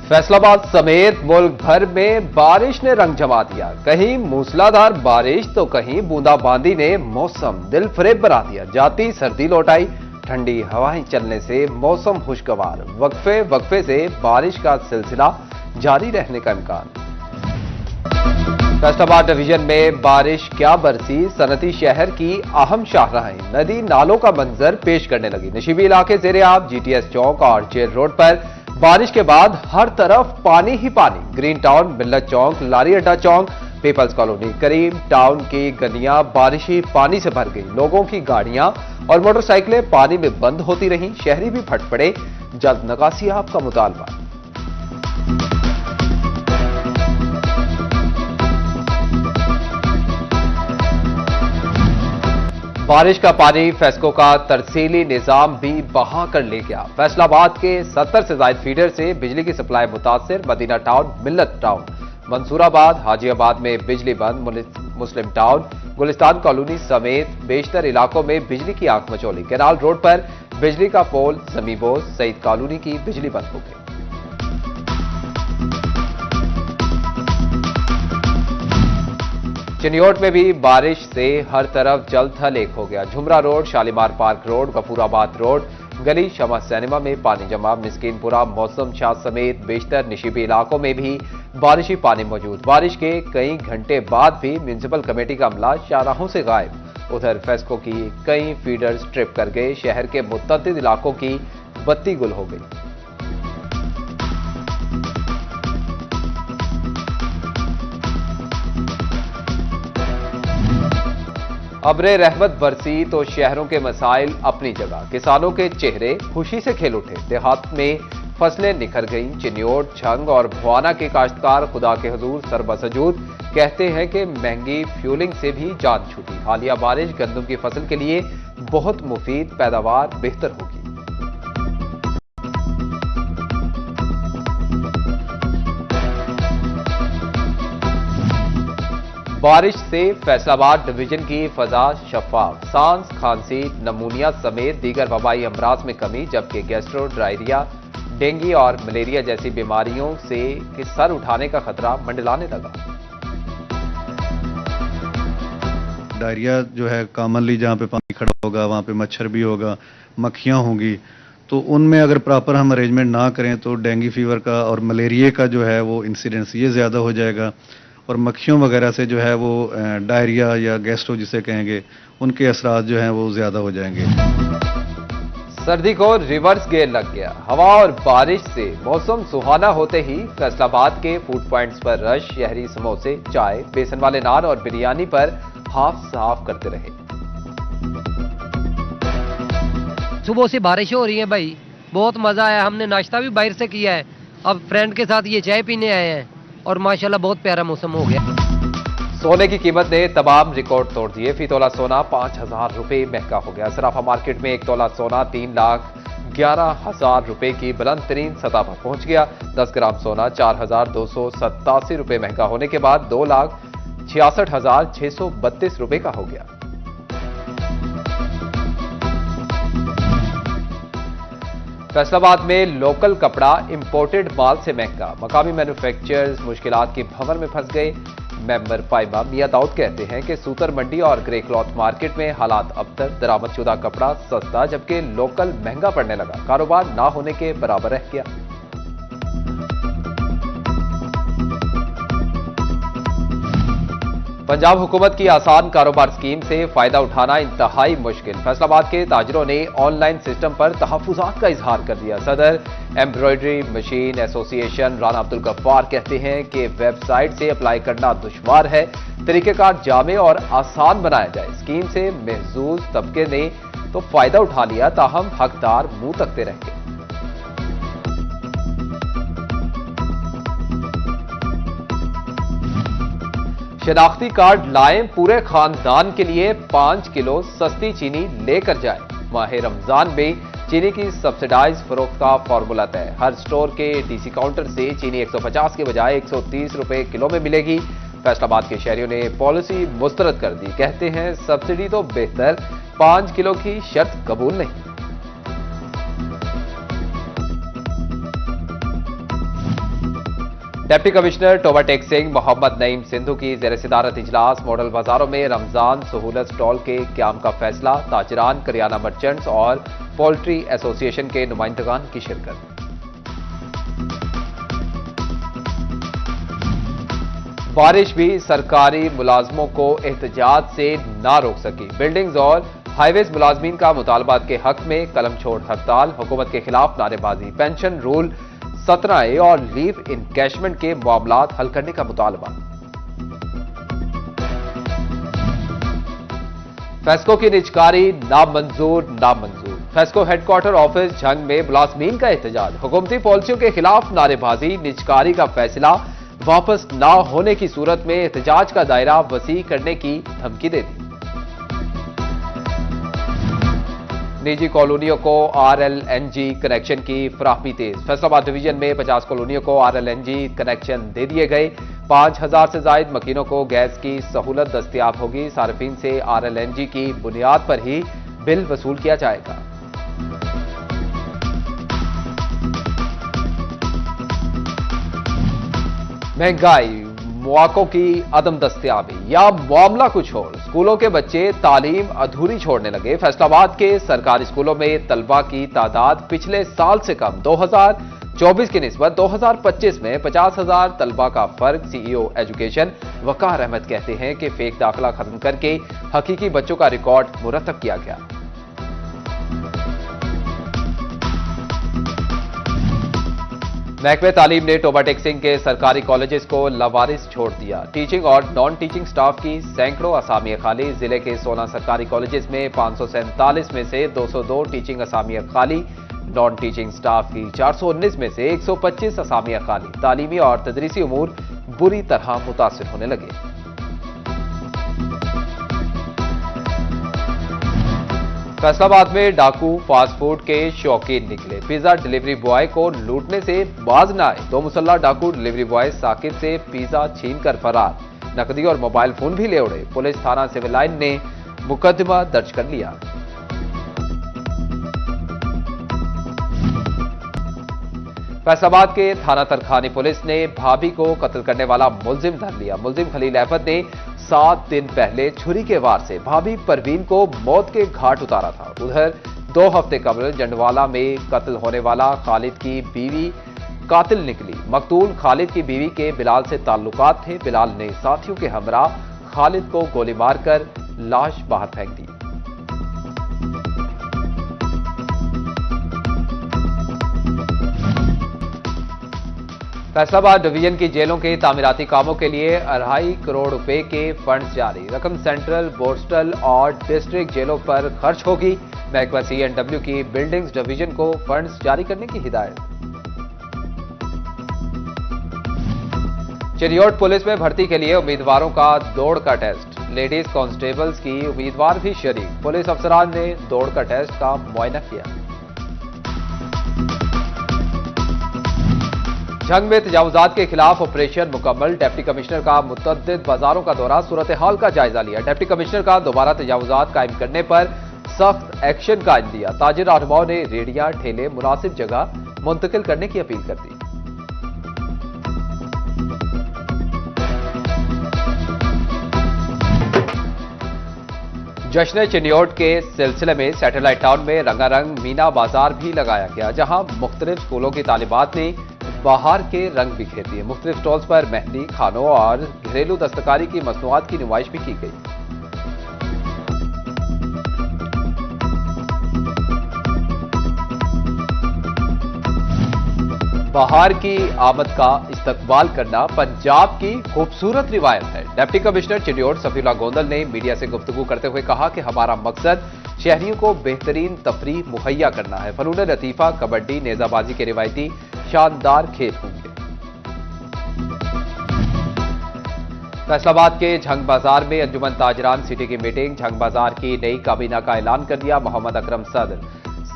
फैसलाबाद समेत मुल्क भर में बारिश ने रंग जमा दिया। कहीं मूसलाधार बारिश तो कहीं बूंदाबांदी ने मौसम दिलफरेब बना दिया। जाती सर्दी लौट आई, ठंडी हवाएं चलने से मौसम खुशगवार। वक्फे वक्फे से बारिश का सिलसिला जारी रहने का इम्कान। फैसलाबाद डिवीजन में बारिश क्या बरसी, सनती शहर की अहम शाहराहें नदी नालों का मंजर पेश करने लगी। नशीबी इलाके ज़ेरे-आब जीटीएस चौक और जेल रोड पर बारिश के बाद हर तरफ पानी ही पानी। ग्रीन टाउन, मिल्लत चौक, लारी अड्डा चौक, पीपल्स कॉलोनी, करीम टाउन की गलियां बारिशी पानी से भर गई। लोगों की गाड़ियां और मोटरसाइकिलें पानी में बंद होती रहीं। शहरी भी फट पड़े। जल्द नकासियाब का मुतालबा। बारिश का पानी फेस्को का तरसीली निजाम भी बहा कर ले गया। फैसलाबाद के 70 से ज्यादा फीडर से बिजली की सप्लाई मुतासिर। मदीना टाउन, मिल्लत टाउन, मंसूराबाद, हाजियाबाद में बिजली बंद। मुस्लिम टाउन, गुलिस्तान कॉलोनी समेत बेशतर इलाकों में बिजली की आंख मचौली। कैनाल रोड पर बिजली का पोल जमीबोज। सईद कॉलोनी की बिजली बंद हो गई। चिन्योट में भी बारिश से हर तरफ जल थल एक हो गया। Jhumra road, Shalimar park road, Ghafurabad road, गली शमा सिनेमा में पानी जमा। मिस्कीनपुरा, मौसम शाह समेत बेशतर निशिबी इलाकों में भी बारिशी पानी मौजूद। बारिश के कई घंटे बाद भी म्यूनिसिपल कमेटी का अमला शाहराहों से गायब। उधर फेस्को की कई फीडर्स ट्रिप कर गए। शहर के मुत्तअद्दिद इलाकों की बत्ती गुल हो गई। अब्रे रहमत बरसी तो शहरों के मसाइल अपनी जगह। किसानों के चेहरे खुशी से खिल उठे। देहात में फसलें निखर गईं। चिन्योट, छंग और भवाना के काश्तकार खुदा के हुजूर सरबसजूद कहते हैं कि महंगी फ्यूलिंग से भी जान छूटी। हालिया बारिश गंदम की फसल के लिए बहुत मुफीद, पैदावार बेहतर होगी। बारिश से फैसलाबाद डिवीजन की फजा शफाफ। सांस, खांसी, नमूनिया समेत दीगर वबाई अमराज में कमी, जबकि गैस्ट्रो, डायरिया, डेंगू और मलेरिया जैसी बीमारियों से सर उठाने का खतरा मंडलाने लगा। डायरिया जो है कॉमनली जहाँ पे पानी खड़ा होगा वहाँ पे मच्छर भी होगा, मक्खियाँ होंगी, तो उनमें अगर प्रॉपर हम अरेंजमेंट ना करें तो डेंगू फीवर का और मलेरिया का जो है वो इंसिडेंस ये ज़्यादा हो जाएगा। और मक्खियों वगैरह से जो है वो डायरिया या गैस्ट्रो जिसे कहेंगे, उनके असरात जो हैं वो ज़्यादा हो जाएंगे। सर्दी को रिवर्स गियर लग गया। हवा और बारिश से मौसम सुहाना होते ही फैसलाबाद के फूड पॉइंट्स पर रश। शहरी समोसे, चाय, बेसन वाले नान और बिरयानी पर हाफ साफ करते रहे। सुबह से बारिश हो रही है भाई, बहुत मजा आया। हमने नाश्ता भी बाहर से किया है, अब फ्रेंड के साथ ये चाय पीने आए हैं और माशाल्लाह बहुत प्यारा मौसम हो गया। सोने की कीमत ने तमाम रिकॉर्ड तोड़ दिए। फी तोला सोना 5,000 रुपए महंगा हो गया। सराफा मार्केट में 1 तोला सोना 3,11,000 रुपए की बुलंद तरीन सतह पर पहुंच गया। 10 ग्राम सोना 4,287 रुपए महंगा होने के बाद 2,66,632 रुपए का हो गया। फैसलाबाद में लोकल कपड़ा इंपोर्टेड माल से महंगा। मकामी मैन्युफैक्चरर्स मुश्किलात की भंवर में फंस गए। मेंबर पाइबा मियां दाऊद कहते हैं कि सूतर मंडी और ग्रे क्लॉथ मार्केट में हालात अबतर। दरामदशुदा कपड़ा सस्ता जबकि लोकल महंगा पड़ने लगा। कारोबार ना होने के बराबर रह गया। पंजाब हुकूमत की आसान कारोबार स्कीम से फायदा उठाना इंतहाई मुश्किल। फैसलाबाद के ताजरों ने ऑनलाइन सिस्टम पर तहफुजात का इजहार कर दिया। सदर embroidery machine association Rana Abdul Gaffar कहते हैं कि वेबसाइट से अप्लाई करना दुश्वार है। तरीकेकार जामे और आसान बनाया जाए। स्कीम से महजूज तबके ने तो फायदा उठा लिया, ताहम हकदार मुंह तकते रह गए। शनाख्ती कार्ड लाएं, पूरे खानदान के लिए 5 किलो सस्ती चीनी लेकर जाएं। माह रमजान में चीनी की सब्सिडाइज फरोख्त का फॉर्मूला तय। हर स्टोर के डीसी काउंटर से चीनी 150 के बजाय 130 रुपए किलो में मिलेगी। फैसलाबाद के शहरियों ने पॉलिसी मुस्तरद कर दी। कहते हैं सब्सिडी तो बेहतर, 5 किलो की शर्त कबूल नहीं। डिप्टी कमिश्नर टोबाटेक सिंह मोहम्मद नईम सिंधु की जेर सदारत इजलास मॉडल बाजारों में रमजान सहूलत स्टॉल के क्याम का फैसला, ताजरान, करियाना मर्चेंट्स और पोल्ट्री एसोसिएशन के नुमाइंदगान की शिरकत। बारिश भी सरकारी मुलाजमों को एहतजाज से ना रोक सकी। बिल्डिंग्स और हाईवेज मुलाजमीन का मुतालबात के हक में कलम छोड़ हड़ताल, हुकूमत के खिलाफ नारेबाजी, पेंशन रूल 17A और लीव इनकैशमेंट के मामलात हल करने का मुतालबा। फेस्को की निजकारी नामंजूर। फेस्को हेडक्वार्टर ऑफिस झंग में मुलाजमीन का एहतजाज, हुकूमती पॉलिसियों के खिलाफ नारेबाजी, निजकारी का फैसला वापस ना होने की सूरत में एहतजाज का दायरा वसी करने की धमकी दे दी। निजी कॉलोनियों को RLNG कनेक्शन की फराहमी तेज। फैसलाबाद डिवीजन में 50 कॉलोनियों को RLNG कनेक्शन दे दिए गए। 5000 से जायद मकीनों को गैस की सहूलत दस्तयाब होगी। सार्फिन से RLNG की बुनियाद पर ही बिल वसूल किया जाएगा। महंगाई, मौकों की अदम दस्तयाबी या मामला कुछ और, स्कूलों के बच्चे तालीम अधूरी छोड़ने लगे। फैसलाबाद के सरकारी स्कूलों में तलबा की तादाद पिछले साल से कम। 2024 की निस्बत 2025 में 50,000 तलबा का फर्क। CEO एजुकेशन वकार अहमद कहते हैं कि फेक दाखिला खत्म करके हकीकी बच्चों का रिकॉर्ड मुरतब किया गया। महकमे तालीम ने टोबाटेक सिंह के सरकारी कॉलेजेस को लवारिस छोड़ दिया। टीचिंग और नॉन टीचिंग स्टाफ की सैकड़ों असामियां खाली। जिले के 16 सरकारी कॉलेजेस में 547 में से 202 टीचिंग असामियां खाली। नॉन टीचिंग स्टाफ की 419 में से 125 असामियां खाली। तालीमी और तदरीसी उमूर बुरी तरह मुतासिर होने लगे। फैसलाबाद में डाकू फास्ट फूड के शौकीन निकले। पिज्जा डिलीवरी बॉय को लूटने से बाज न आए। 2 मुसल्ला डाकू डिलीवरी बॉय साकिब से पिज्जा छीनकर फरार। नकदी और मोबाइल फोन भी ले उड़े। पुलिस थाना सिविल लाइन ने मुकदमा दर्ज कर लिया। फैसलाबाद के थाना तरखानी पुलिस ने भाभी को कत्ल करने वाला मुलजिम धर लिया। मुलजिम खलील अहमद ने 7 दिन पहले छुरी के वार से भाभी परवीन को मौत के घाट उतारा था। उधर 2 हफ्ते कबल जंडवाला में कत्ल होने वाला खालिद की बीवी कातिल निकली। मकतूल खालिद की बीवी के बिलाल से ताल्लुकात थे। बिलाल ने साथियों के हमराह खालिद को गोली मारकर लाश बाहर फेंक दी। फैसलाबाद डिवीजन की जेलों के तामीराती कामों के लिए 2.5 करोड़ रुपए के फंड्स जारी। रकम सेंट्रल, बोस्टल और डिस्ट्रिक्ट जेलों पर खर्च होगी। महकमा CNW की बिल्डिंग्स डिवीजन को फंड्स जारी करने की हिदायत। चिरियोट पुलिस में भर्ती के लिए उम्मीदवारों का दौड़ का टेस्ट। लेडीज कांस्टेबल्स की उम्मीदवार भी शरीक। पुलिस अफसरान ने दौड़ का टेस्ट का मुआयना किया। झंग में तजावुजात के खिलाफ ऑपरेशन मुकम्मल। डिप्टी कमिश्नर का मुतअद्दिद बाजारों का दौरा, सूरत हाल का जायजा लिया। डिप्टी कमिश्नर का दोबारा तजावुजात कायम करने पर सख्त एक्शन का दिया। ताजिर रहनुमाओं ने रेहड़ियां ठेले मुनासिब जगह मुंतकिल करने की अपील कर दी। जश्न चिन्योट के सिलसिले में सैटेलाइट टाउन में रंगारंग मीना बाजार भी लगाया गया, जहां मुख्तलिफ स्कूलों की तालिबात ने बाहर के रंग बिखेर दिए। मुख्तलिफ स्टॉल्स पर मेहंदी, खानों और घरेलू दस्तकारी की मसनूआत की नुमाइश भी की गई। बाहर की आमद का इस्तकबाल करना पंजाब की खूबसूरत रिवायत है। डिप्टी कमिश्नर चिन्योट सफीउल्लाह गोंदल ने मीडिया से गुफ्तगू करते हुए कहा कि हमारा मकसद शहरियों को बेहतरीन तफरीह मुहैया करना है। फनून लतीफा, कबड्डी, नेजाबाजी के रिवायती शानदार खेल होंगे। फैसलाबाद के झंग बाजार में अंजुमन ताजरान सिटी की मीटिंग। झंग बाजार की नई काबीना का ऐलान कर दिया। मोहम्मद अकरम सदर,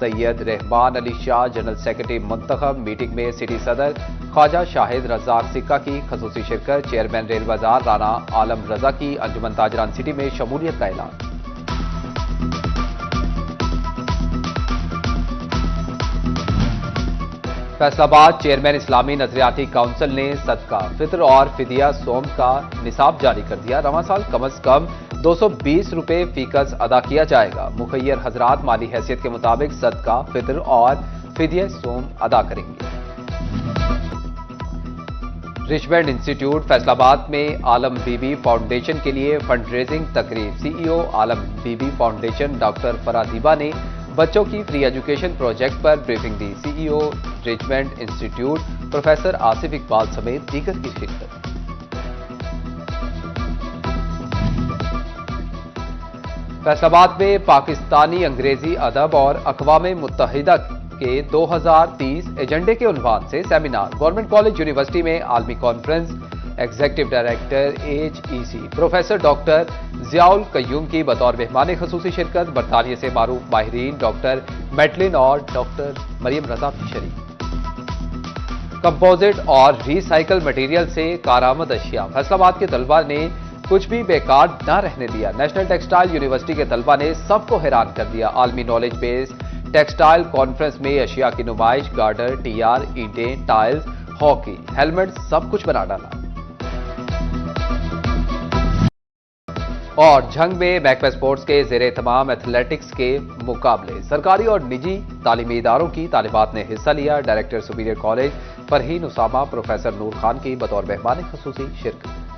सैयद रहमान अली शाह जनरल सेक्रेटरी मुंतखब। मीटिंग में सिटी सदर ख्वाजा शाहिद रज़ाक सिक्का की खसूसी शिरकत। चेयरमैन रेल बाजार राना आलम रजा की अंजुमन ताजरान सिटी में शमूलियत का ऐलान। फैसलाबाद चेयरमैन इस्लामी नजरियाती काउंसिल ने सदका फितर और फिदिया सोम का निसाब जारी कर दिया। रवां साल कम से कम 220 रुपए फीकस अदा किया जाएगा। मुखैयर हजरात माली हैसियत के मुताबिक सदका फितर और फिदिया सोम अदा करेंगे। रिचमंड इंस्टीट्यूट फैसलाबाद में आलम बीबी फाउंडेशन के लिए फंड रेजिंग तकरीब। CEO Alam Bibi foundation doctor Faradiba ने बच्चों की फ्री एजुकेशन प्रोजेक्ट पर ब्रीफिंग दी। CEO Richmond institute professor Asif Iqbal समेत दीगर की शिरकत। फैसलाबाद में पाकिस्तानी अंग्रेजी अदब और अक़वाम मुत्तहिदा के 2030 एजेंडे के उन्वान से सेमिनार। गवर्नमेंट कॉलेज यूनिवर्सिटी में आलमी conference. Executive director HEC professor doctor Ziaul Qayyum की बतौर मेहमान खसूसी शिरकत। बरतानिया से मारूफ माहिरीन डॉक्टर मैटलिन और डॉक्टर मरियम रजा भी शरीक। कंपोजिट और रिसाइकल मटेरियल से कारआमद अशिया। फैसलाबाद के तलबा ने कुछ भी बेकार न रहने दिया। नेशनल टेक्सटाइल यूनिवर्सिटी के तलबा ने सबको हैरान कर दिया। आलमी नॉलेज बेस्ड टेक्सटाइल कॉन्फ्रेंस में अशिया की नुमाइश। गार्डर, टीआर, ईंटें, टाइल्स, हॉकी, हेलमेट सब कुछ बना डाला। और झंग में महकमा स्पोर्ट्स के जेर तमाम एथलेटिक्स के मुकाबले। सरकारी और निजी तालीमी इदारों की तालिबात ने हिस्सा लिया। Director superior college Farheen Usama professor Noor Khan की बतौर मेहमान खसूसी शिरकत।